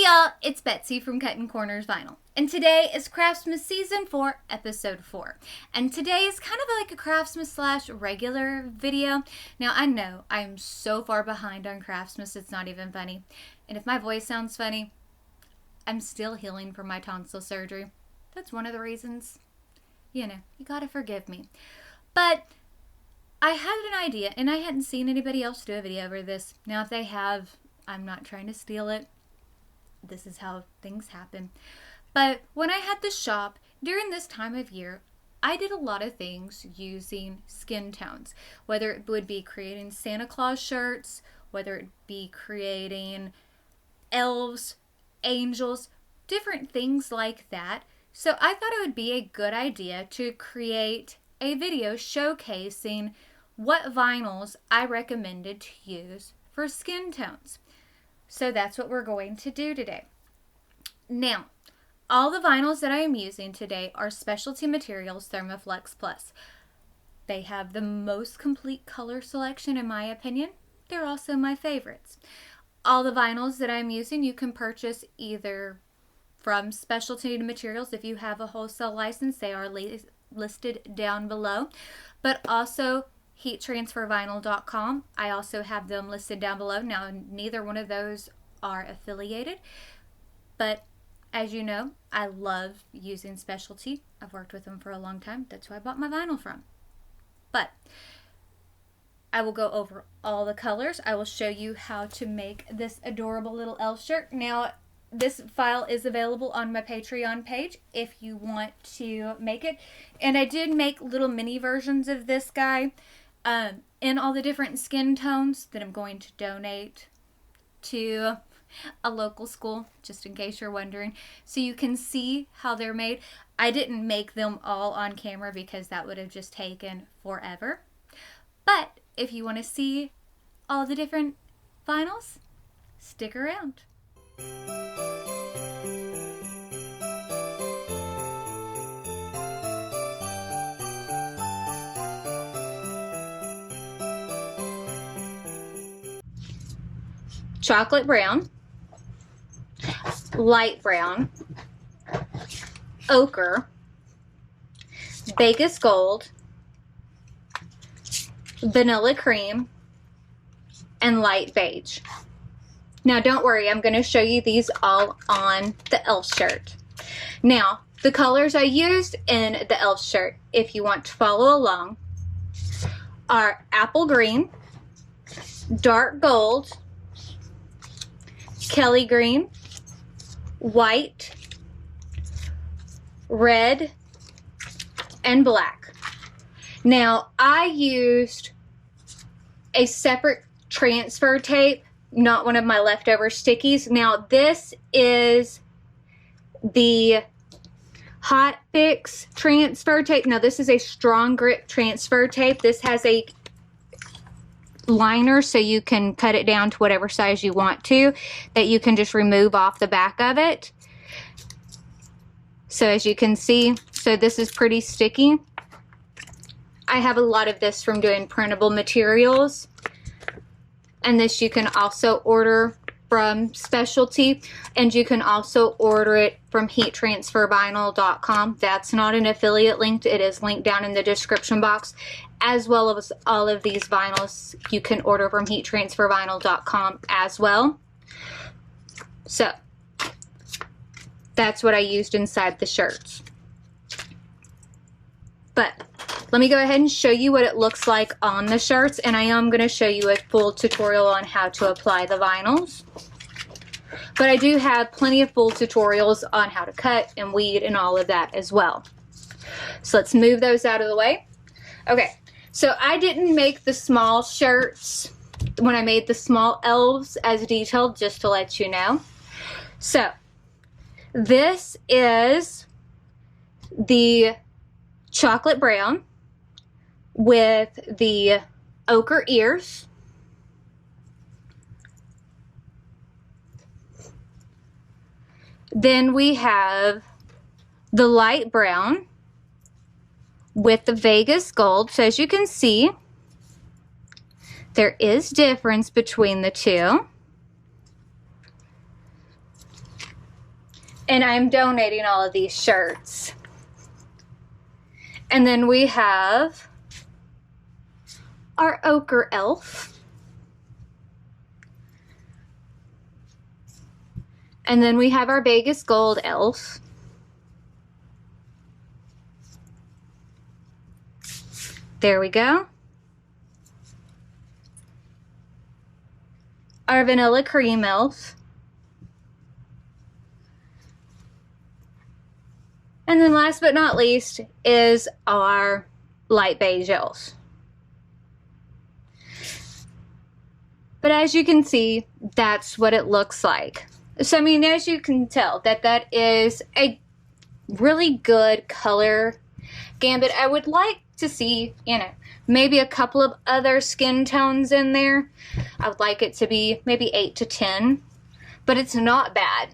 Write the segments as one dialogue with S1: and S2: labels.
S1: y'all, it's Betsy from Cuttin Corners Vinyl, and today is Craftmas Season 4, Episode 4. And today is kind of like a Craftmas slash regular video. Now, I know I am so far behind on Craftmas, it's not even funny. And if my voice sounds funny, I'm still healing from my tonsil surgery. That's one of the reasons. You know, you gotta forgive me. But I had an idea, and I hadn't seen anybody else do a video over this. Now, if they have, I'm not trying to steal it. This is how things happen. But when I had the shop, during this time of year, I did a lot of things using skin tones. Whether it would be creating Santa Claus shirts, whether it be creating elves, angels, different things like that. So I thought it would be a good idea to create a video showcasing what vinyls I recommended to use for skin tones. So that's what we're going to do today. Now, all the vinyls that I am using today are Specialty Materials Thermoflex Plus. They have the most complete color selection in my opinion. They're also my favorites. All the vinyls that I'm using you can purchase either from Specialty Materials if you have a wholesale license. They are listed down below. But also HeatTransferVinyl.com. I also have them listed down below. Now, neither one of those are affiliated, but as you know, I love using Specialty. I've worked with them for a long time. That's who I bought my vinyl from. But I will go over all the colors. I will show you how to make this adorable little elf shirt. Now, this file is available on my Patreon page if you want to make it. And I did make little mini versions of this guy in all the different skin tones that I'm going to donate to a local school, just in case you're wondering. So you can see how they're made. I didn't make them all on camera because that would have just taken forever. But if you want to see all the different vinyls, stick around. Chocolate brown, light brown, ochre, Vegas gold, vanilla cream, and light beige. Now don't worry, I'm going to show you these all on the elf shirt. Now, the colors I used in the elf shirt, if you want to follow along, are apple green, dark gold, Kelly green, white, red, and black. Now, I used a separate transfer tape, not one of my leftover stickies. Now, this is the Hot Fix transfer tape. Now, this is a strong grip transfer tape. This has a liner so you can cut it down to whatever size you want to, that you can just remove off the back of it. So as you can see, so this is pretty sticky. I have a lot of this from doing printable materials, and this you can also order from Specialty, and you can also order it from HeatTransferVinyl.com. That's not an affiliate link. It is linked down in the description box, as well as all of these vinyls you can order from HeatTransferVinyl.com as well. So that's what I used inside the shirts. But let me go ahead and show you what it looks like on the shirts, and I am going to show you a full tutorial on how to apply the vinyls. But I do have plenty of full tutorials on how to cut and weed and all of that as well. So let's move those out of the way. Okay, so I didn't make the small shirts when I made the small elves as detailed, just to let you know. So this is the chocolate brown with the ochre ears. Then we have the light brown with the Vegas gold. So as you can see, there is difference between the two. And I'm donating all of these shirts. And then we have our ochre elf. And then we have our Vegas gold elf. There we go. Our vanilla cream elf. And then last but not least is our light beige elf. But as you can see, that's what it looks like. So I mean, as you can tell, that is a really good color gambit. I would like to see, you know, maybe a couple of other skin tones in there. I would like it to be maybe 8 to 10, but it's not bad.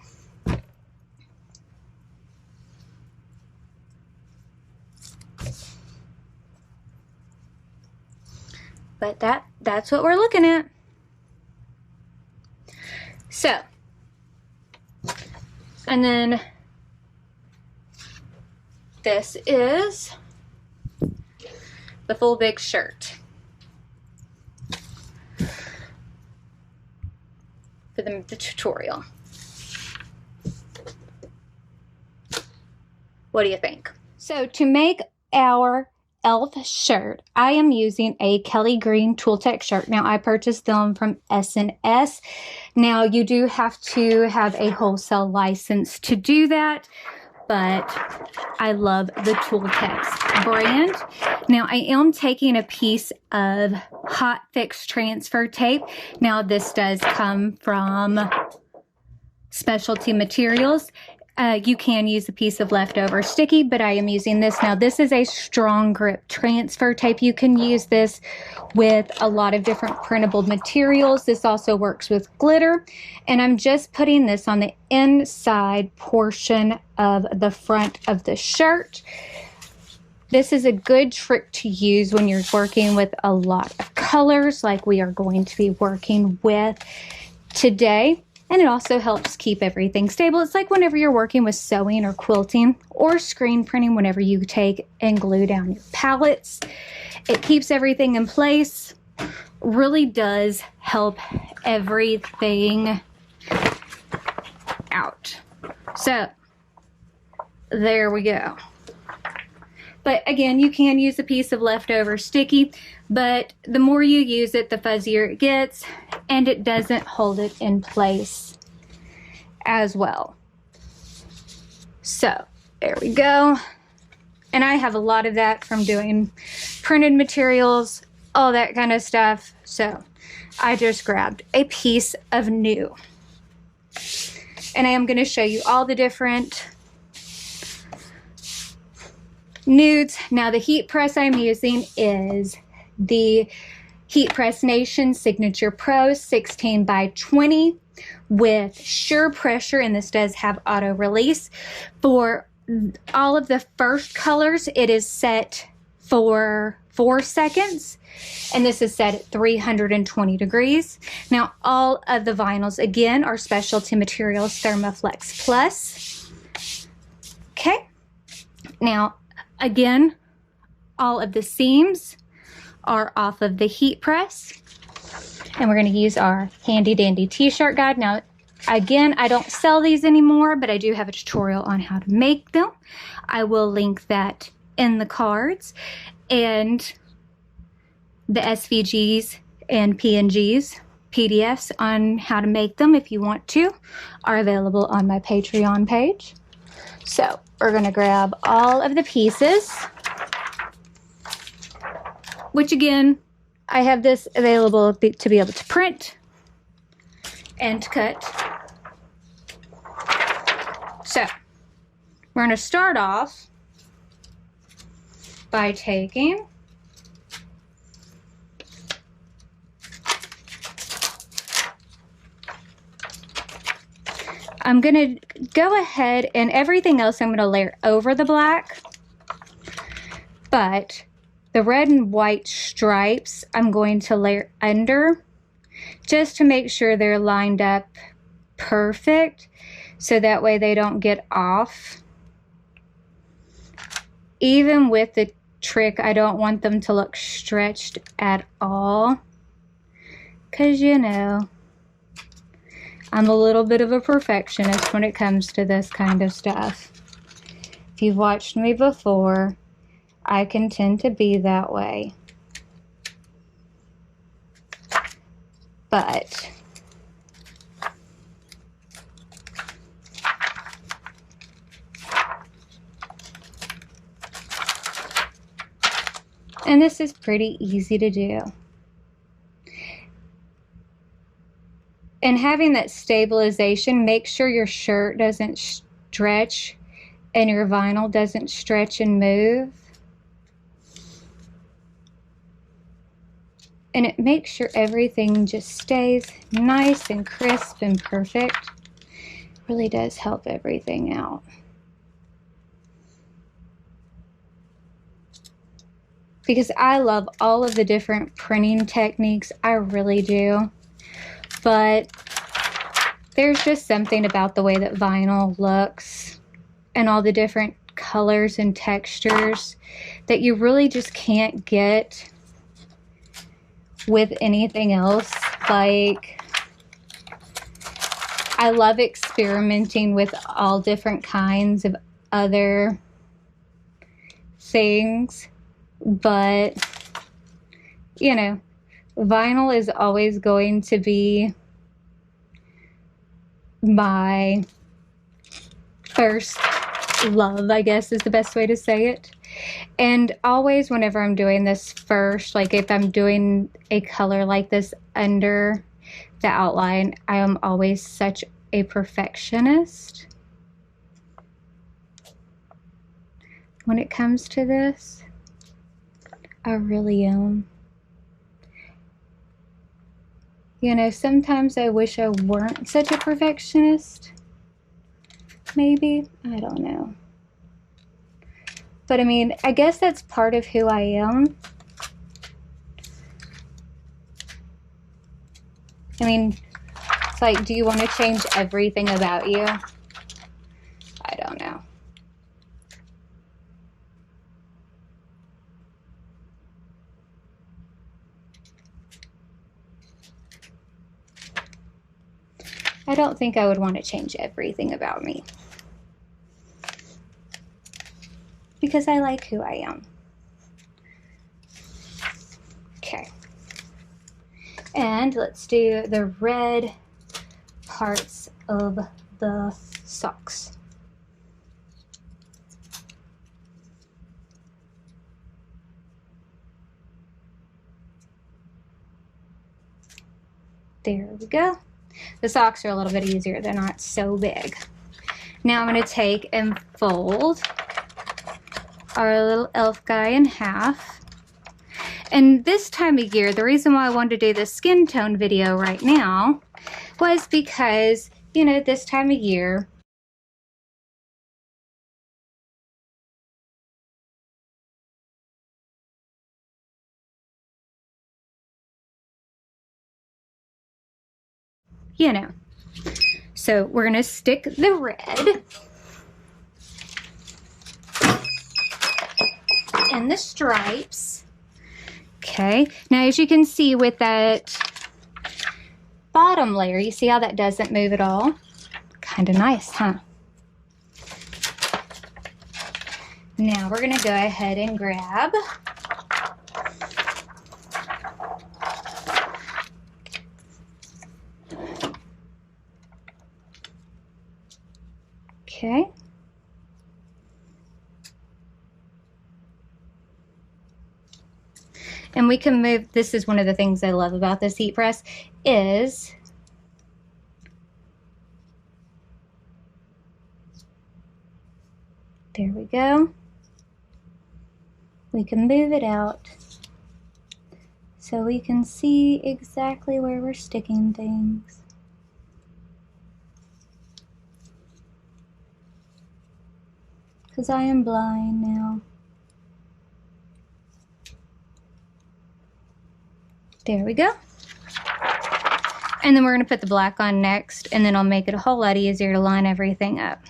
S1: But that's what we're looking at. So, and then this is the full big shirt for the tutorial. What do you think? So to make our elf shirt, I am using a Kelly Green Tooltech shirt. Now I purchased them from S&S. Now you do have to have a wholesale license to do that, but I love the Tooltech brand. Now I am taking a piece of hot fix transfer tape. Now this does come from Specialty Materials. You can use a piece of leftover sticky, but I am using this. Now this is a strong grip transfer tape. You can use this with a lot of different printable materials. This also works with glitter. And I'm just putting this on the inside portion of the front of the shirt. This is a good trick to use when you're working with a lot of colors like we are going to be working with today. And it also helps keep everything stable. It's like whenever you're working with sewing or quilting or screen printing, whenever you take and glue down your palettes, it keeps everything in place. Really does help everything out. So there we go. But again, you can use a piece of leftover sticky, but the more you use it, the fuzzier it gets, and it doesn't hold it in place as well. So there we go. And I have a lot of that from doing printed materials, all that kind of stuff. So I just grabbed a piece of new. And I am going to show you all the different nudes. Now the heat press I'm using is the Heat Press Nation Signature Pro 16 by 20 with sure pressure, and this does have auto release. For all of the first colors, it is set for 4 seconds, and this is set at 320 degrees. Now all of the vinyls again are Specialty Materials Thermoflex Plus. Okay, now again, all of the seams are off of the heat press. And we're going to use our handy dandy t-shirt guide. Now, again, I don't sell these anymore, but I do have a tutorial on how to make them. I will link that in the cards. And the SVGs and PNGs, PDFs on how to make them if you want to, are available on my Patreon page. So we're going to grab all of the pieces, which again, I have this available to be able to print and to cut. So we're going to start off by taking I'm going to go ahead and everything else I'm going to layer over the black, but the red and white stripes I'm going to layer under just to make sure they're lined up perfect. so that way they don't get off. Even with the trick, I don't want them to look stretched at all, because you know, I'm a little bit of a perfectionist when it comes to this kind of stuff. If you've watched me before, I can tend to be that way. But and this is pretty easy to do. And having that stabilization, make sure your shirt doesn't stretch and your vinyl doesn't stretch and move. And it makes sure everything just stays nice and crisp and perfect. It really does help everything out. Because I love all of the different printing techniques, I really do. But there's just something about the way that vinyl looks and all the different colors and textures that you really just can't get with anything else. Like, I love experimenting with all different kinds of other things, but you know, vinyl is always going to be my first love, I guess is the best way to say it. And always whenever I'm doing this first, like if I'm doing a color like this under the outline, I am always such a perfectionist when it comes to this. I really am. You know, sometimes I wish I weren't such a perfectionist. Maybe, I don't know. But I mean, I guess that's part of who I am. I mean, it's like, do you want to change everything about you? I don't know. I don't think I would want to change everything about me, because I like who I am. Okay. And let's do the red parts of the socks. There we go. The socks are a little bit easier. They're not so big. Now I'm going to take and fold our little elf guy in half. And this time of year, the reason why I wanted to do this skin tone video right now was because, you know, this time of year, you know. So we're going to stick the red and the stripes. Okay, now as you can see with that bottom layer, you see how that doesn't move at all? Kind of nice, huh? Now we're going to go ahead and grab okay. And we can move, this is one of the things I love about this heat press, is there we go. We can move it out so we can see exactly where we're sticking things. Because I am blind now. There we go. And then we're going to put the black on next, and then I'll make it a whole lot easier to line everything up.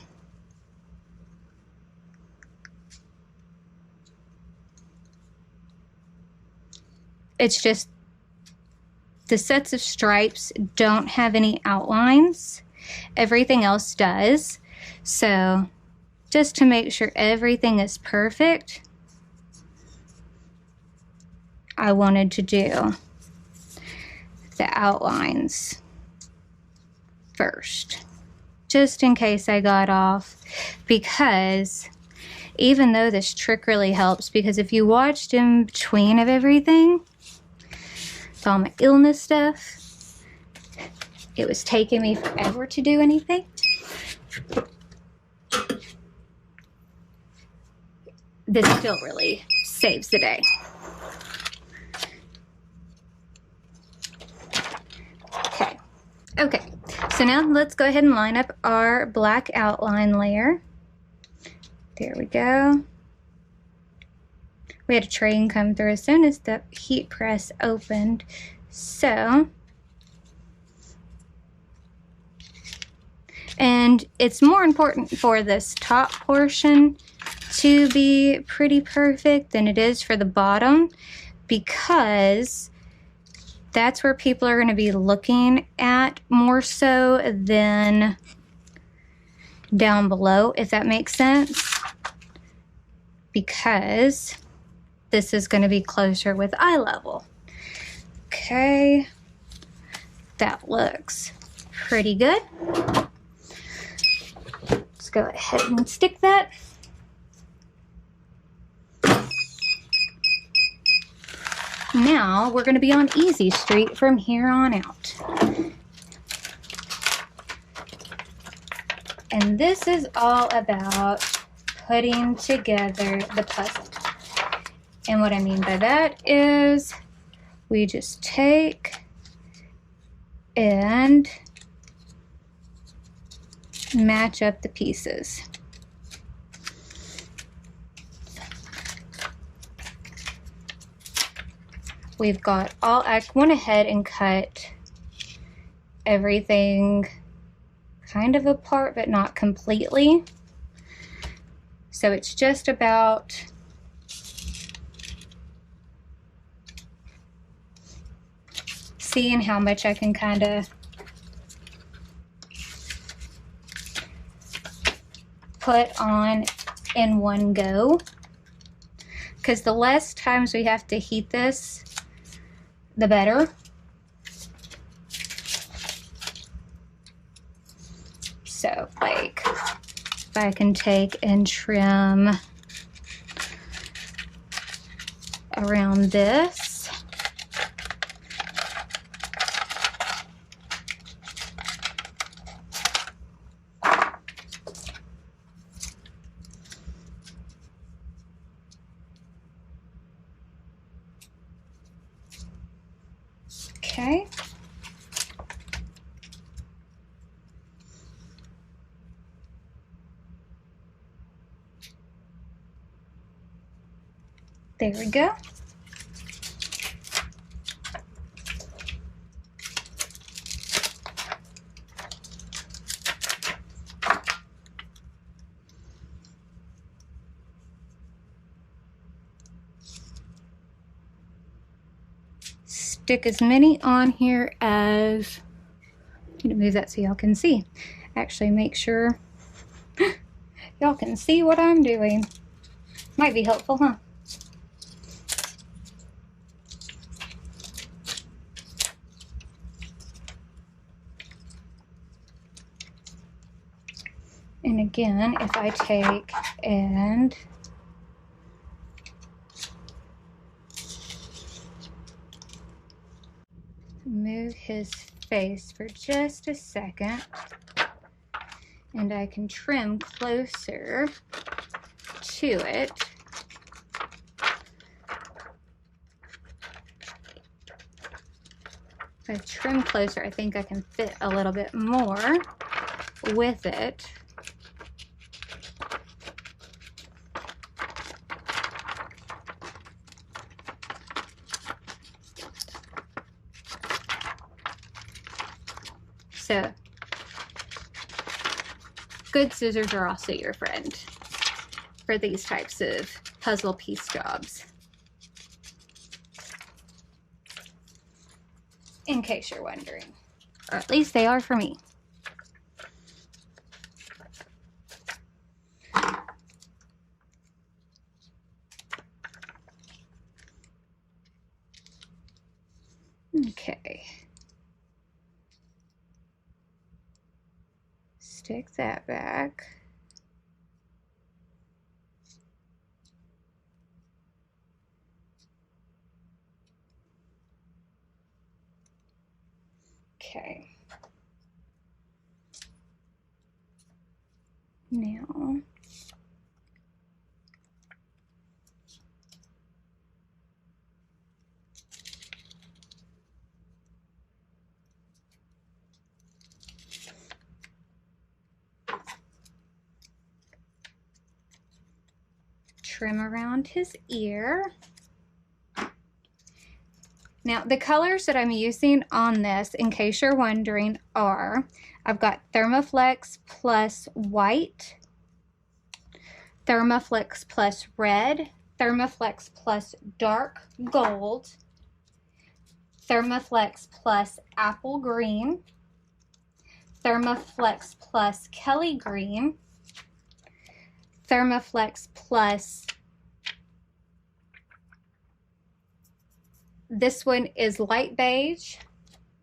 S1: It's just the sets of stripes don't have any outlines. Everything else does. So just to make sure everything is perfect, I wanted to do the outlines first, just in case I got off, because even though this trick really helps, because if you watched in between of everything, all my illness stuff, it was taking me forever to do anything. This still really saves the day. Okay, so now let's go ahead and line up our black outline layer. There we go. We had a train come through as soon as the heat press opened. So, and it's more important for this top portion to be pretty perfect than it is for the bottom, because that's where people are going to be looking at more so than down below, if that makes sense, because this is going to be closer with eye level. Okay, that looks pretty good. Let's go ahead and stick that. Now we're going to be on Easy Street from here on out. And this is all about putting together the puzzle. And what I mean by that is we just take and match up the pieces. We've got all, I went ahead and cut everything kind of apart, but not completely. So it's just about seeing how much I can kind of put on in one go. Because the less times we have to heat this, the better. So, like, if I can take and trim around this. Okay. There we go. Stick as many on here as, I'm gonna move that so y'all can see. Actually make sure y'all can see what I'm doing. Might be helpful, huh? And again, if I take and move his face for just a second, and I can trim closer to it. If I trim closer, I think I can fit a little bit more with it. Good scissors are also your friend for these types of puzzle piece jobs. In case you're wondering. Or at least they are for me. Okay. Stick that back. Okay. Now, trim around his ear. Now, the colors that I'm using on this, in case you're wondering, are, I've got Thermaflex plus white, Thermaflex plus red, Thermaflex plus dark gold, Thermaflex plus apple green, Thermaflex plus Kelly green, Thermaflex plus, this one is light beige,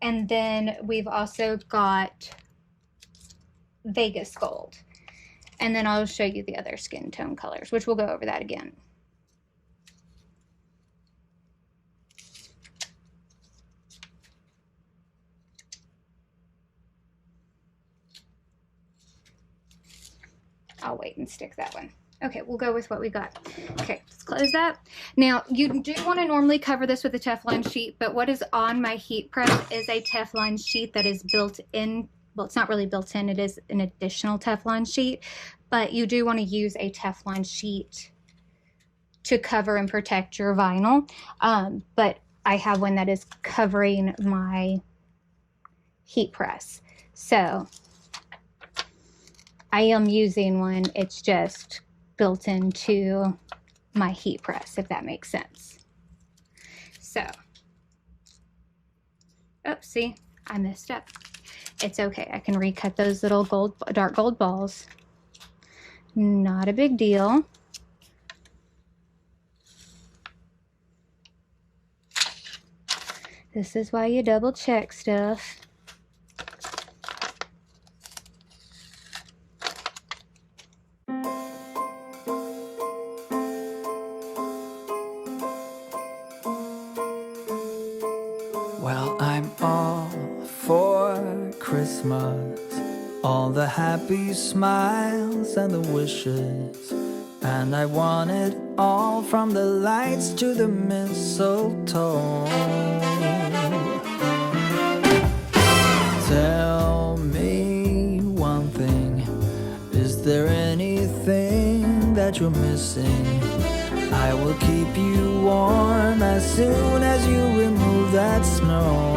S1: and then we've also got Vegas gold. And then I'll show you the other skin tone colors, which we'll go over that again. I'll wait and stick that one. Okay, we'll go with what we got. Okay, let's close that. Now, you do want to normally cover this with a Teflon sheet, but what is on my heat press is a Teflon sheet that is built in. Well, it's not really built in, it is an additional Teflon sheet, but you do want to use a Teflon sheet to cover and protect your vinyl. But I have one that is covering my heat press. So I am using one, it's just built into my heat press, if that makes sense. So, oops, see, I messed up. It's okay, I can recut those little dark gold balls. Not a big deal. This is why you double check stuff.
S2: Well, I'm all for Christmas, all the happy smiles and the wishes, and I want it all from the lights to the mistletoe. Tell me one thing, is there anything that you're missing? I will keep you warm as soon as you remove that snow.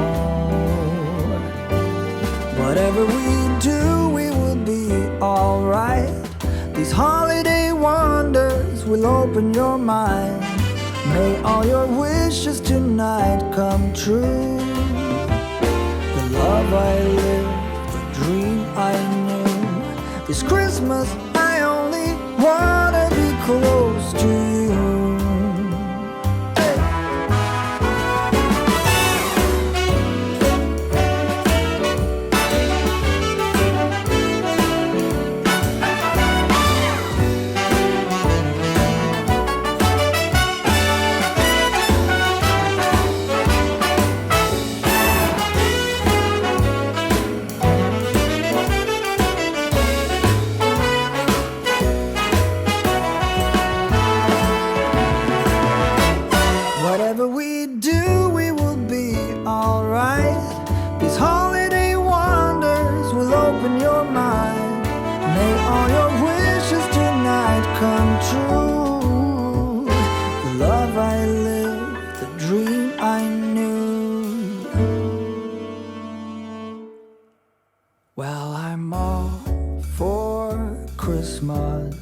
S2: Whatever we do, we will be alright. These holiday wonders will open your mind. May all your wishes tonight come true. The love I lived, the dream I knew. This Christmas I only wanna be close to you. Whatever we do, we will be alright. These holiday wonders will open your mind. May all your wishes tonight come true. The love I lived, the dream I knew. Well, I'm all for Christmas.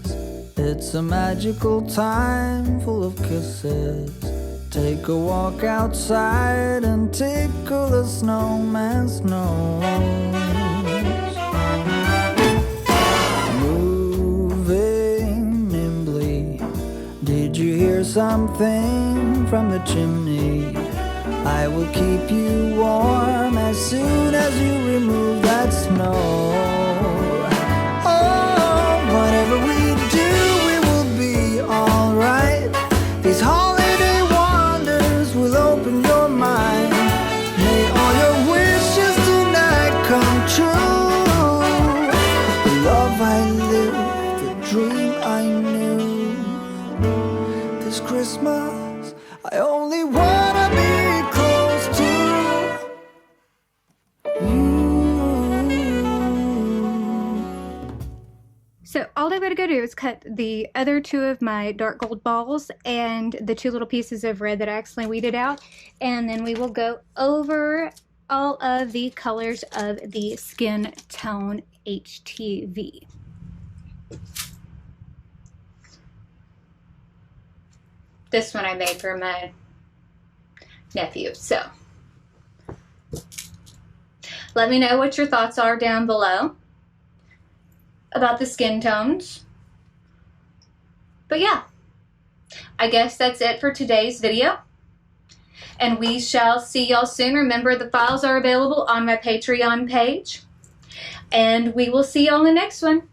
S2: It's a magical time full of kisses. Take a walk outside and tickle the snowman's nose. Moving nimbly, did you hear something from the chimney? I will keep you warm as soon as you remove that snow. Oh, whatever we do, we will be alright. These holiday wonders will open your mind. May all your wishes tonight come true. The love I lived, the dream I knew. This Christmas, I only wanna be close to you.
S1: So all I've got to go do is cut the other two of my dark gold balls and the two little pieces of red that I accidentally weeded out, and then we will go over all of the colors of the Skin Tone HTV. This one I made for my nephew, so let me know what your thoughts are down below about the skin tones. But yeah, I guess that's it for today's video, and we shall see y'all soon. Remember, the files are available on my Patreon page, and we will see y'all in the next one.